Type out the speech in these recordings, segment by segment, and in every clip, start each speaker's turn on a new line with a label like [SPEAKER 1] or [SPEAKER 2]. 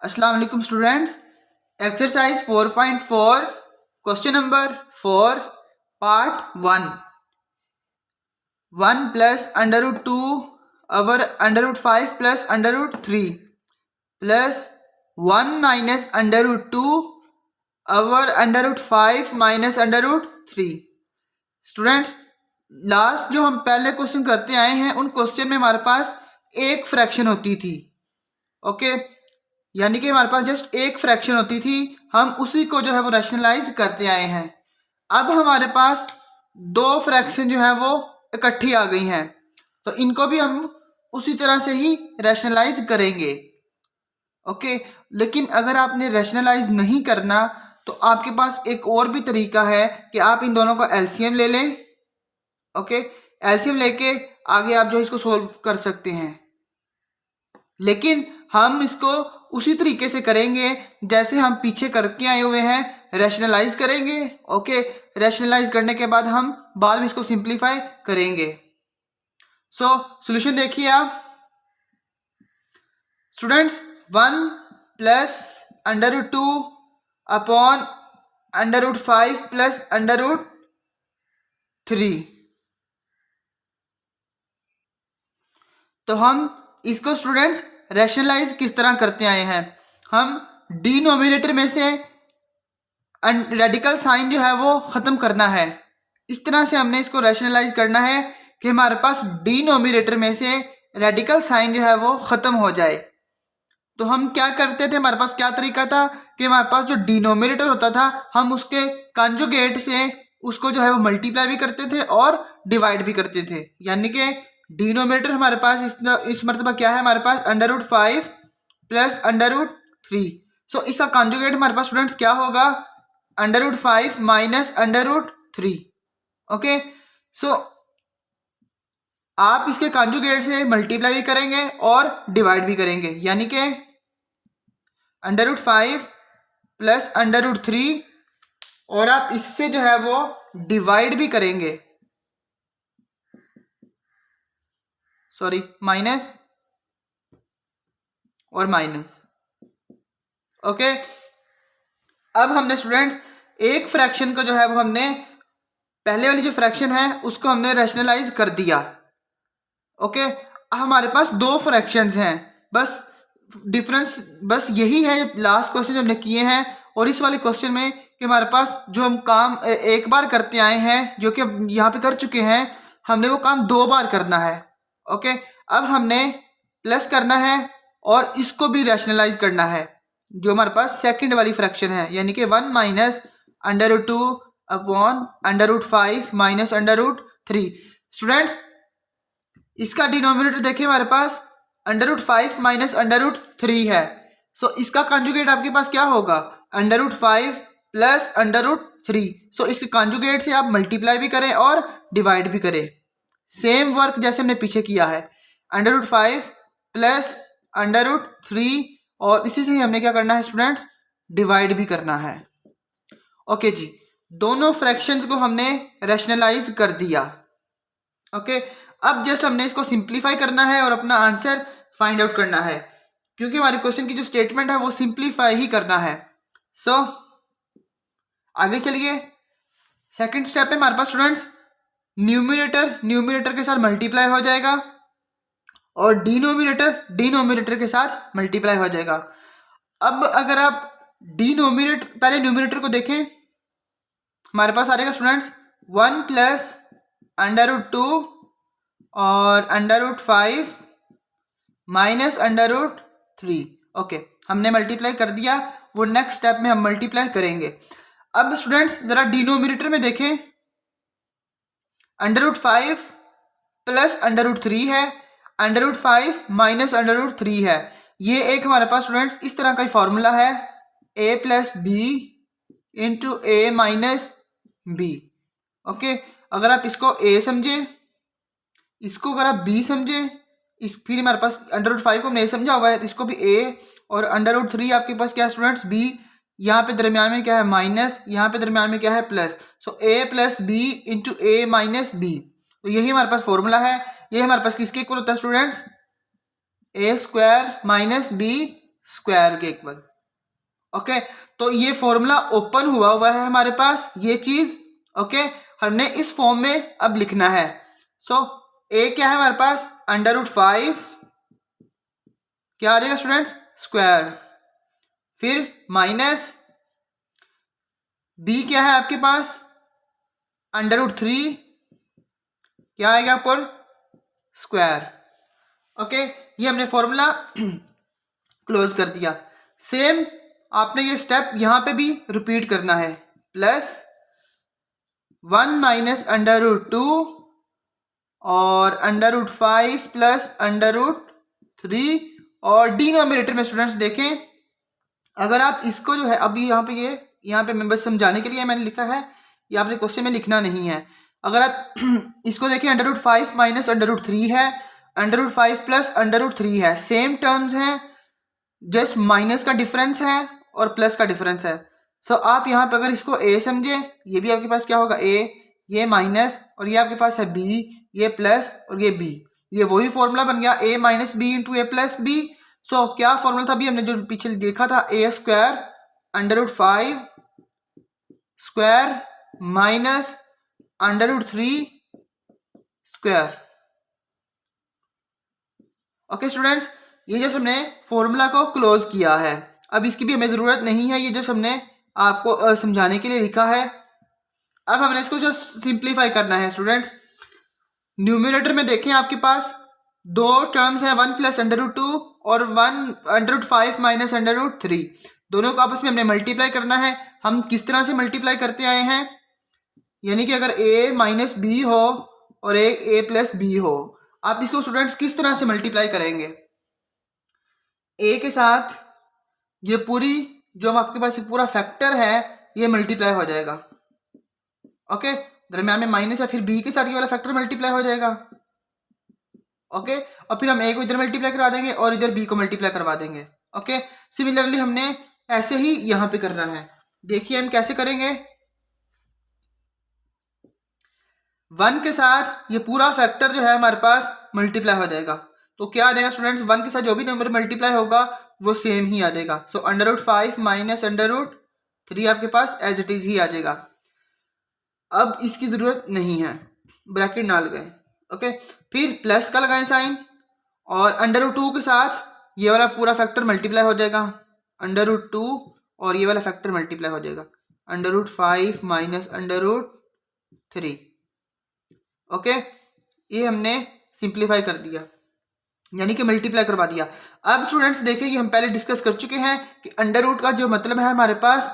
[SPEAKER 1] अस्सलाम वालेकुम students. Exercise 4.4 question number 4 part 1 1 plus under root 2 over under root 5 plus under root 3 plus 1 minus under root 2 over under root 5 minus under root 3। Students, last जो हम पहले question करते आए हैं उन क्वेश्चन में हमारे पास एक फ्रैक्शन होती थी। ओके, यानी कि हमारे पास जस्ट एक फ्रैक्शन होती थी, हम उसी को जो है वो रैशनलाइज करते आए हैं। अब हमारे पास दो फ्रैक्शन जो है वो इकट्ठी आ गई हैं, तो इनको भी हम उसी तरह से ही रैशनलाइज करेंगे। ओके, लेकिन अगर आपने रैशनलाइज नहीं करना तो आपके पास एक और भी तरीका है कि आप इन दोनों का एलसीएम ले लें। ओके, एलसीएम लेके आगे आप जो इसको सोल्व कर सकते हैं, लेकिन हम इसको उसी तरीके से करेंगे जैसे हम पीछे करके आए हुए हैं, रैशनलाइज करेंगे। ओके, रैशनलाइज करने के बाद हम बाद में इसको सिंप्लीफाई करेंगे। सो सॉल्यूशन देखिए आप students. 1 plus under root 2 upon under root 5 plus under root 3। तो हम इसको स्टूडेंट्स रैशनलाइज किस तरह करते आए हैं, हम डिनोमिनेटर में से रेडिकल साइन जो है वो ख़त्म करना है। इस तरह से हमने इसको रैशनलाइज करना है कि हमारे पास डिनोमिनेटर में से रेडिकल साइन जो है वो ख़त्म हो जाए। तो हम क्या करते थे, हमारे पास क्या तरीका था कि हमारे पास जो डिनोमिनेटर होता था हम उसके कॉन्जुगेट से उसको जो है वो मल्टीप्लाई भी करते थे और डिवाइड भी करते थे। यानी कि डिनोमिनेटर हमारे पास इस मरतबा क्या है, हमारे पास under root 5 plus under root 3। So इसका कॉन्जुगेट हमारे पास स्टूडेंट्स क्या होगा, under root 5 minus under root 3। Okay, so आप इसके कॉन्जुगेट से मल्टीप्लाई भी करेंगे और डिवाइड भी करेंगे, यानी कि under root 5 plus under root 3 और आप इससे जो है वो डिवाइड भी करेंगे, सॉरी माइनस और माइनस। ओके, अब हमने स्टूडेंट्स एक फ्रैक्शन को जो है वो हमने पहले वाली जो फ्रैक्शन है उसको हमने रैशनलाइज कर दिया। ओके, हमारे पास दो फ्रैक्शंस हैं, बस डिफरेंस बस यही है लास्ट क्वेश्चन जो हमने किए हैं और इस वाले क्वेश्चन में कि हमारे पास जो हम काम एक बार करते आए हैं जो कि यहाँ पे कर चुके हैं, हमने वो काम दो बार करना है। ओके, अब हमने प्लस करना है और इसको भी रैशनलाइज करना है जो हमारे पास सेकंड वाली फ्रैक्शन है, यानी कि 1 minus under root 2 upon under root 5 minus under root 3। Students, इसका डिनोमिनेटर देखिए हमारे पास under root 5 minus under root 3 है। सो इसका कॉन्जुगेट आपके पास क्या होगा, under root 5 plus under root 3। So इसके कॉन्जुगेट से आप मल्टीप्लाई भी करें और डिवाइड भी करें, सेम वर्क जैसे हमने पीछे किया है, under root 5 plus under root 3 और इसी से ही हमने क्या करना है स्टूडेंट्स, डिवाइड भी करना है। ओके जी, दोनों फ्रैक्शंस को हमने रैशनलाइज कर दिया। ओके, अब जस्ट हमने इसको सिंप्लीफाई करना है और अपना आंसर फाइंड आउट करना है, क्योंकि हमारे क्वेश्चन की जो स्टेटमेंट है वो सिंप्लीफाई ही करना है। सो आगे चलिए, सेकंड स्टेप पे हमारे पास स्टूडेंट्स न्यूमिनेटर के साथ मल्टीप्लाई हो जाएगा और डिनोमिनेटर के साथ मल्टीप्लाई हो जाएगा। अब अगर आप पहले न्यूमिनेटर को देखें, हमारे पास आ जाएगा स्टूडेंट्स 1 प्लस अंडर रूट 2 और under root 5 minus under root 3। Okay, हमने मल्टीप्लाई कर दिया, वो नेक्स्ट स्टेप में हम मल्टीप्लाई करेंगे। अब स्टूडेंट्स जरा डिनोमिनेटर में देखें, under root 5 plus under root 3 है, under root 5 minus under root 3 है। ये एक हमारे पास स्टूडेंट्स इस तरह का फॉर्मूला है, a plus b into a minus b. Okay, अगर आप इसको a समझें, इसको अगर आप b समझें, फिर हमारे पास अंडर रूट 5 को हमने a समझा हुआ है तो इसको भी a, और अंडर रूट 3 आपके पास क्या है स्टूडेंट्स b, यहाँ पे दरमियान में क्या है माइनस, यहाँ पे दरमियान में क्या है plus. So a plus b into a minus b, तो यही हमारे पास फॉर्मूला है। ये हमारे पास किसके इक्वल होता है स्टूडेंट्स, ए स्क्वायर माइनस बी स्क्वायर के इक्वल। ओके, तो ये फॉर्मूला ओपन हुआ है हमारे पास, ये चीज। ओके, हमने इस फॉर्म में अब लिखना है। सो ए क्या है हमारे पास, √5 क्या आ जाएगा स्टूडेंट्स, स्क्वायर। फिर माइनस बी क्या है आपके पास, √3 क्या आएगा पर स्क्वायर। ओके, ये हमने फॉर्मूला क्लोज कर दिया। सेम आपने ये स्टेप यहां पे भी रिपीट करना है। प्लस 1 माइनस √2 और √5 प्लस √3 और डिनोमिनेटर में स्टूडेंट्स देखें, अगर आप इसको जो है अभी यहाँ पे मैं बस समझाने के लिए मैंने लिखा है, ये आपने क्वेश्चन में लिखना नहीं है। अगर आप इसको देखें, √5 माइनस √3 है, √5 प्लस √3 है, सेम टर्म्स हैं, जस्ट माइनस का डिफरेंस है और प्लस का डिफरेंस है। सो आप यहाँ पे अगर इसको a समझे, ये भी आपके पास क्या होगा a, ये माइनस और ये आपके पास है b, ये प्लस और ये b, ये वही फॉर्मूला बन गया a minus B into A plus B. So क्या फॉर्मूला था अभी हमने जो पीछे देखा था, a square √5 square minus √3 square. Okay students, ये जस्ट हमने फॉर्मूला को क्लोज किया है। अब इसकी भी हमें ज़रूरत नहीं है, ये जस्ट हमने आपको समझाने के लिए लिखा है। अब हमने इसको जस्ट सिंप्लीफाई करना है स्टूडेंट्स। न्यूमरेटर में देखें आपके पास दो टर्म्स हैं, 1 प्लस √2 और 1 √5 माइनस √3, दोनों को आपस में हमने मल्टीप्लाई करना है। हम किस तरह से मल्टीप्लाई करते आए हैं, यानी कि अगर a माइनस बी हो और a प्लस बी हो, आप इसको स्टूडेंट्स किस तरह से मल्टीप्लाई करेंगे, a के साथ ये पूरी जो आपके पास पूरा फैक्टर है ये मल्टीप्लाई हो जाएगा। ओके, दरम्यान में माइनस है, फिर b के साथ ये वाला फैक्टर मल्टीप्लाई हो जाएगा। ओके, और फिर हम a को इधर मल्टीप्लाई करवा देंगे और इधर b को मल्टीप्लाई करवा देंगे। ओके, सिमिलरली हमने ऐसे ही यहां पे करना है। देखिए हम कैसे करेंगे, 1 के साथ ये पूरा फैक्टर जो है हमारे पास मल्टीप्लाई हो जाएगा। तो क्या आ जाएगा स्टूडेंट्स, 1 के साथ जो भी नंबर मल्टीप्लाई होगा वो सेम ही आ जाएगा। सो √5 माइनस √3 आपके पास एज इट इज ही आ जाएगा। अब इसकी जरूरत नहीं है, ब्रैकेट ना लगाएं। ओके, फिर प्लस का लगाएं साइन और √2 के साथ ये वाला पूरा फैक्टर मल्टीप्लाई हो जाएगा, √2 और ये वाला फैक्टर मल्टीप्लाई हो जाएगा, √5 माइनस √3। ओके, ये हमने सिंप्लीफाई कर दिया, यानी कि मल्टीप्लाई करवा दिया। अब स्टूडेंट्स देखिए कि हम पहले डिस्कस कर चुके हैं कि √रूट का जो मतलब है हमारे पास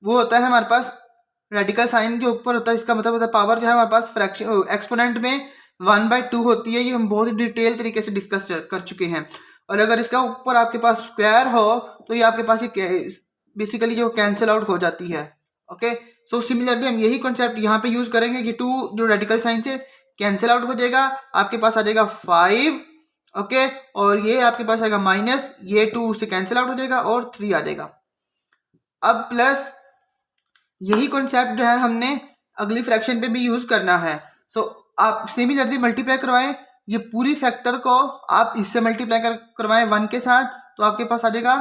[SPEAKER 1] वो होता है हमारे पास रेडिकल साइन जो ऊपर होता है, इसका मतलब होता है पावर जो है हमारे पास फ्रैक्शन एक्सपोनेंट में 1/2 होती है। ये हम बहुत ही डिटेल तरीके से डिस्कस कर चुके हैं। और अगर इसका ऊपर आपके पास स्क्वायर हो तो ये आपके पास ये बेसिकली जो कैंसिल आउट हो जाती है। ओके, सो सिमिलरली हम यही कॉन्सेप्ट यहाँ पे यूज करेंगे कि 2 जो रेडिकल साइन से कैंसिल आउट हो जाएगा, आपके पास आ जाएगा 5। ओके, और ये आपके पास आएगा माइनस, ये 2 से कैंसिल आउट हो जाएगा और 3 आ जाएगा। अब प्लस यही कॉन्सेप्ट जो है हमने अगली फ्रैक्शन पे भी यूज करना है। सो आप सिमिलरली मल्टीप्लाई करवाएं, ये पूरी फैक्टर को आप इससे मल्टीप्लाई करवाएं 1 के साथ, तो आपके पास आ जाएगा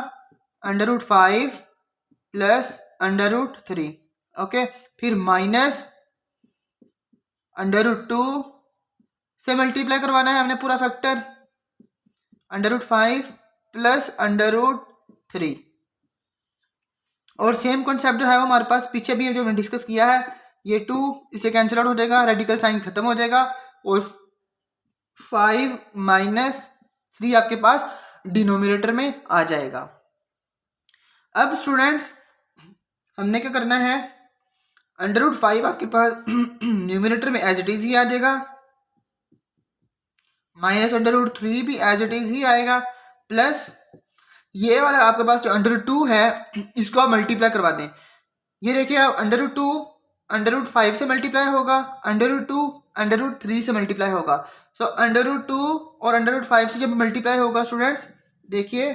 [SPEAKER 1] √5 प्लस √3। ओके, फिर माइनस √2 से मल्टीप्लाई करवाना है हमने पूरा फैक्टर, √5 प्लस √3। और सेम कॉन्सेप्ट जो है वो हमारे पास पीछे भी जो हमने डिस्कस किया है, ये 2 इसे कैंसिल आउट हो जाएगा, रेडिकल साइन खत्म हो जाएगा और 5 माइनस 3 आपके पास डिनोमिनेटर में आ जाएगा। अब स्टूडेंट्स हमने क्या करना है, √5 आपके पास न्यूमिनेटर में एज इट इज ही आ जाएगा, माइनस √3 भी एज इट इज ही आएगा, प्लस ये वाला आपके पास जो √2 है इसको आप मल्टीप्लाई करवा दें। ये देखिए आप √2 √5 से मल्टीप्लाई होगा, √2 √3 से मल्टीप्लाई होगा। सो √2 और √5 से जब मल्टीप्लाई होगा स्टूडेंट्स देखिए,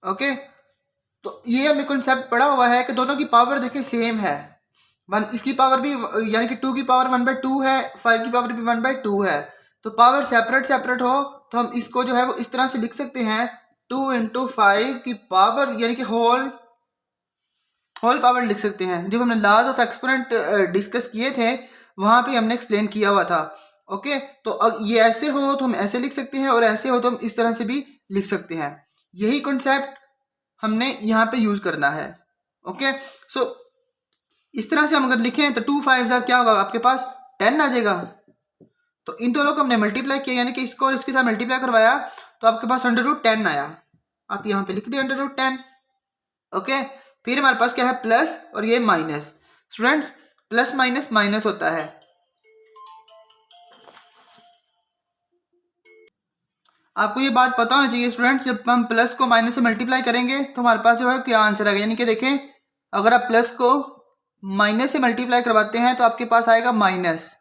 [SPEAKER 1] ओके, तो ये हमें कॉन्सेप्ट पढ़ा हुआ है कि दोनों की पावर देखिए सेम है। 1 इसकी पावर भी यानी कि 2 की पावर 1/2 है, 5 की पावर भी 1/2 है। तो पावर सेपरेट सेपरेट हो तो हम इसको जो है वो इस तरह से लिख सकते हैं 2 × 5 की पावर, यानी कि होल पावर लिख सकते हैं। जब हमने लॉज ऑफ एक्सपोनेंट डिस्कस किए थे वहां पे हमने एक्सप्लेन किया हुआ था। ओके, तो अब ये ऐसे हो तो हम ऐसे लिख सकते हैं और ऐसे हो तो हम इस तरह से भी लिख सकते हैं। यही कॉन्सेप्ट हमने यहाँ पे यूज करना है। ओके, सो इस तरह से हम अगर लिखें तो 2 5 क्या होगा, आपके पास 10 आ जाएगा। तो इन दोनों को हमने मल्टीप्लाई किया, यानी कि इसको और इसके साथ मल्टीप्लाई करवाया तो आपके पास √10 आया। आप यहाँ पे लिख दिए √10। ओके, फिर हमारे पास क्या है, प्लस और ये minus. Students, plus minus minus होता है। आपको ये बात पता होना चाहिए स्टूडेंट्स, जब हम प्लस को माइनस से मल्टीप्लाई करेंगे तो हमारे पास जो है क्या आंसर आएगा। यानी कि देखें, अगर आप प्लस को माइनस से मल्टीप्लाई करवाते हैं तो आपके पास आएगा माइनस।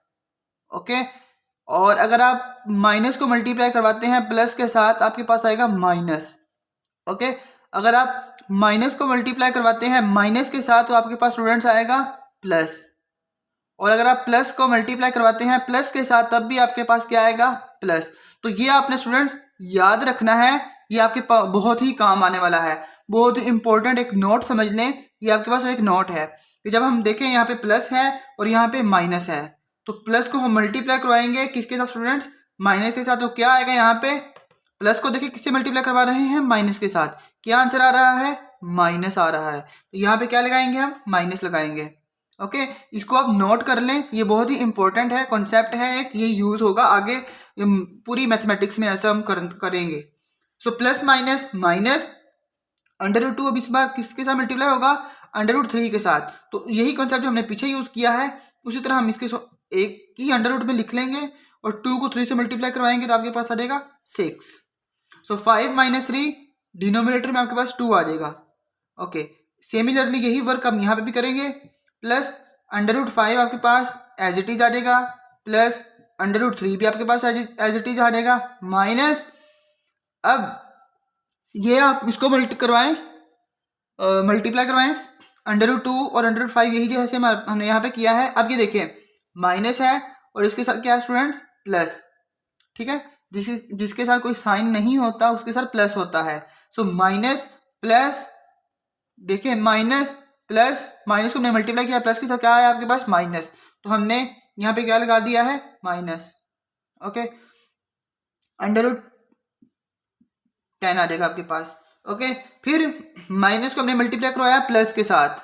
[SPEAKER 1] ओके, और अगर आप माइनस को मल्टीप्लाई करवाते हैं प्लस के साथ आपके पास आएगा माइनस। ओके, अगर आप माइनस को मल्टीप्लाई करवाते हैं माइनस के साथ तो आपके पास स्टूडेंट्स आएगा प्लस। और अगर आप प्लस को मल्टीप्लाई करवाते हैं प्लस के साथ तब भी आपके पास क्या आएगा, प्लस। तो ये आपने स्टूडेंट्स याद रखना है, ये आपके बहुत ही काम आने वाला है, बहुत ही इंपॉर्टेंट एक नोट समझ लें। ये आपके पास एक नोट है कि जब हम देखें यहाँ पे प्लस है और यहाँ पे माइनस है तो प्लस को हम मल्टीप्लाई करवाएंगे किसके साथ स्टूडेंट्स, माइनस के साथ। तो क्या आएगा यहाँ पे, प्लस को देखिए किससे मल्टीप्लाई करवा रहे हैं, माइनस के साथ। क्या आंसर आ रहा है, माइनस आ रहा है। तो यहाँ पे क्या लगाएंगे, हम माइनस लगाएंगे। ओके, इसको आप नोट कर लें, ये बहुत ही इंपॉर्टेंट है, कॉन्सेप्ट है एक, ये यूज होगा आगे पूरी मैथमेटिक्स में, ऐसा हम करेंगे। सो प्लस माइनस माइनस, √2 अब इस बार किसके साथ मल्टीप्लाई होगा, √3 के साथ। तो यही कॉन्सेप्ट हमने पीछे यूज किया है, उसी तरह हम इसके एक ही √ में लिख लेंगे और 2 को 3 से मल्टीप्लाई करवाएंगे तो आपके पास आ जाएगा 6। सो 5 - 3 डिनोमिनेटर में आपके पास 2 आ जाएगा। ओके, सिमिलरली यही वर्क हम यहाँ पे भी करेंगे। प्लस √5 आपके पास एज इट इज आ जाएगा, प्लस √3 भी आपके पास एज इट इज आ जाएगा, माइनस। अब ये आप इसको मल्टीप्लाई करवाएं √2 और √5, यही जैसे हमने यहाँ पे किया है। अब ये देखिए माइनस है और इसके साथ क्या है स्टूडेंट्स, प्लस। ठीक है, जिसके साथ कोई साइन नहीं होता उसके साथ प्लस होता है। सो माइनस प्लस, देखिए माइनस प्लस, माइनस को हमने मल्टीप्लाई किया, प्लस के साथ क्या है आपके पास, माइनस। तो हमने यहाँ पे क्या लगा दिया है, माइनस। ओके, √10 आ जाएगा आपके पास। ओके, फिर माइनस को हमने मल्टीप्लाई करवाया प्लस के साथ,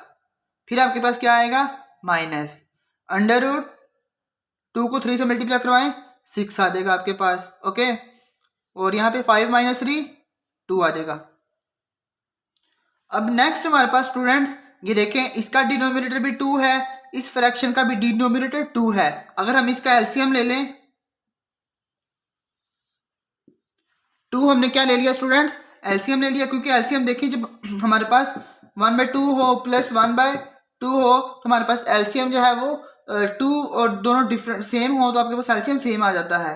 [SPEAKER 1] फिर आपके पास क्या आएगा, माइनस। √2 को 3 से मल्टीप्लाई करवाएं 6 आ जाएगा आपके पास। ओके, और यहाँ पे 5 - 3 2 आ जाएगा। अब नेक्स्ट हमारे पास स्टूडेंट्स ये देखें, इसका डिनोमिनेटर भी 2 है, इस फ्रैक्शन का भी डिनोमिनेटर 2 है। अगर हम इसका एलसीएम ले लें, 2 हमने क्या ले लिया स्टूडेंट्स, एलसीएम ले लिया, क्योंकि एलसीएम देखिए जब हमारे पास 1/2 हो प्लस 1/2 हो तो हमारे पास एलसीएम जो है वो 2 और दोनों डिफरेंट सेम हो तो आपके पास एलसीएम सेम आ जाता है।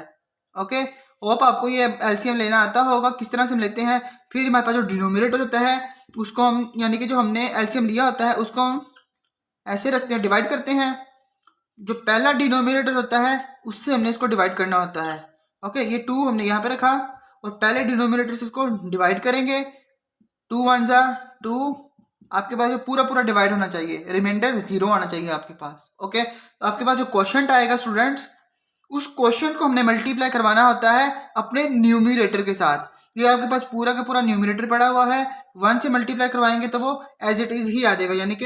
[SPEAKER 1] ओके, होप आपको ये एलसीएम लेना आता होगा, किस तरह से हम लेते हैं। फिर हमारे पास जो डिनोमिनेटर होता है उसको हम, यानी कि जो हमने एलसीएम लिया होता है उसको हम ऐसे रखते हैं, डिवाइड करते हैं। जो पहला डिनोमिनेटर होता है उससे हमने इसको डिवाइड करना होता है। ओके, ये 2 हमने यहाँ पे रखा और पहले डिनोमिनेटर से इसको डिवाइड करेंगे। 2 × 1 = 2, आपके पास जो पूरा डिवाइड होना चाहिए, रिमाइंडर 0 आना चाहिए आपके पास। ओके, तो आपके पास जो क्वोशंट आएगा स्टूडेंट्स, उस क्वोशंट को हमने मल्टीप्लाई करवाना होता है अपने न्यूमरेटर के साथ। ये आपके पास पूरा का पूरा न्यूमरेटर पड़ा हुआ है, 1 से मल्टीप्लाई करवाएंगे तो वो एज इट इज ही आ जाएगा, यानी कि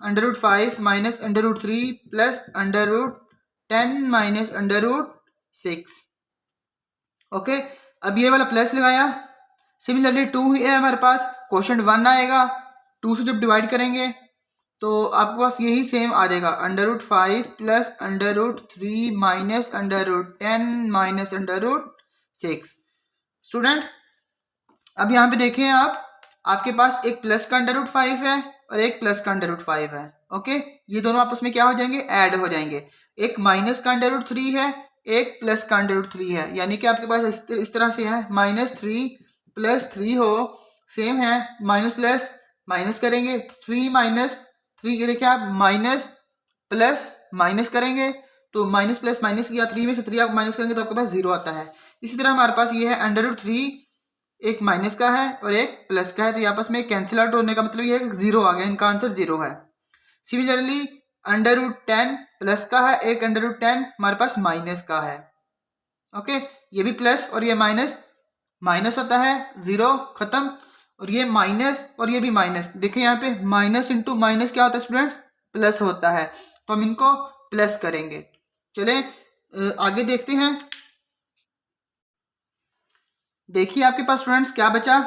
[SPEAKER 1] √5 - √3 प्लस √10 - √6। ओके, अब ये वाला प्लस लगाया। सिमिलरली 2 ही है हमारे पास, क्वोशंट 1 आएगा, 2 से जब डिवाइड करेंगे तो आपके पास यही सेम आ जाएगा, √5 प्लस √3 माइनस √10 - √6। स्टूडेंट अब यहाँ पे देखें आप, आपके पास एक प्लस का √5 है और एक प्लस का √5 है। ओके, ये दोनों आपस में क्या हो जाएंगे, ऐड हो जाएंगे। एक माइनस का √3 है, एक प्लस का √3 है, यानी कि आपके पास इस तरह से है, -3 + 3 हो, सेम है, माइनस प्लस माइनस करेंगे, 3 - 3 ये देखिए आप, माइनस प्लस माइनस करेंगे तो माइनस प्लस माइनस किया, 3 में से 3 आप माइनस करेंगे तो आपके पास 0 आता है। इसी तरह हमारे पास ये है √3, एक माइनस का है और एक प्लस का है, तो ये आपस में कैंसिल आउट होने का मतलब ये है कि 0 आ गया, इनका आंसर 0 है। सिमिलरली √10 प्लस का है, एक √10 हमारे पास माइनस का है। ओके, ये भी प्लस और ये माइनस, माइनस होता है 0 खत्म, और ये माइनस और ये भी माइनस। देखिए यहाँ पे माइनस इंटू माइनस क्या होता है स्टूडेंट्स, प्लस होता है, तो हम इनको प्लस करेंगे। चले आगे देखते हैं। देखिए आपके पास स्टूडेंट्स क्या बचा,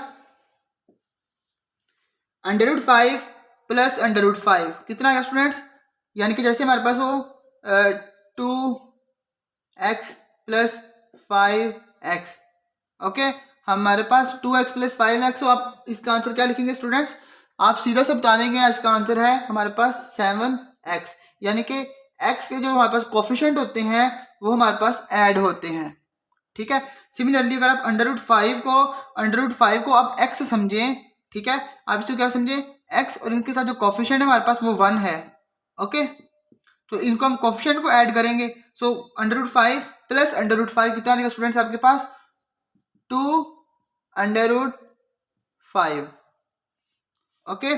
[SPEAKER 1] √5 प्लस √5 कितना आया स्टूडेंट्स, यानी कि जैसे हमारे पास हो 2x प्लस 5x। ओके, हमारे पास 2x प्लस 5x हो, आप इसका आंसर क्या लिखेंगे स्टूडेंट्स, आप सीधा से बता देंगे इसका आंसर है हमारे पास 7x, यानी कि x के जो हमारे पास कोफिशिएंट होते हैं वो हमारे पास ऐड होते हैं। ठीक है, सिमिलरली अगर आप √5 को आप x समझें, ठीक है, आप इसको क्या समझे x, और इनके साथ जो कोफिशिएंट है हमारे पास वो 1 है। ओके, तो इनको हम कोफिशिएंट को ऐड करेंगे, सो √5 प्लस √5 कितना आएगा स्टूडेंट्स आपके पास 2 √5। ओके,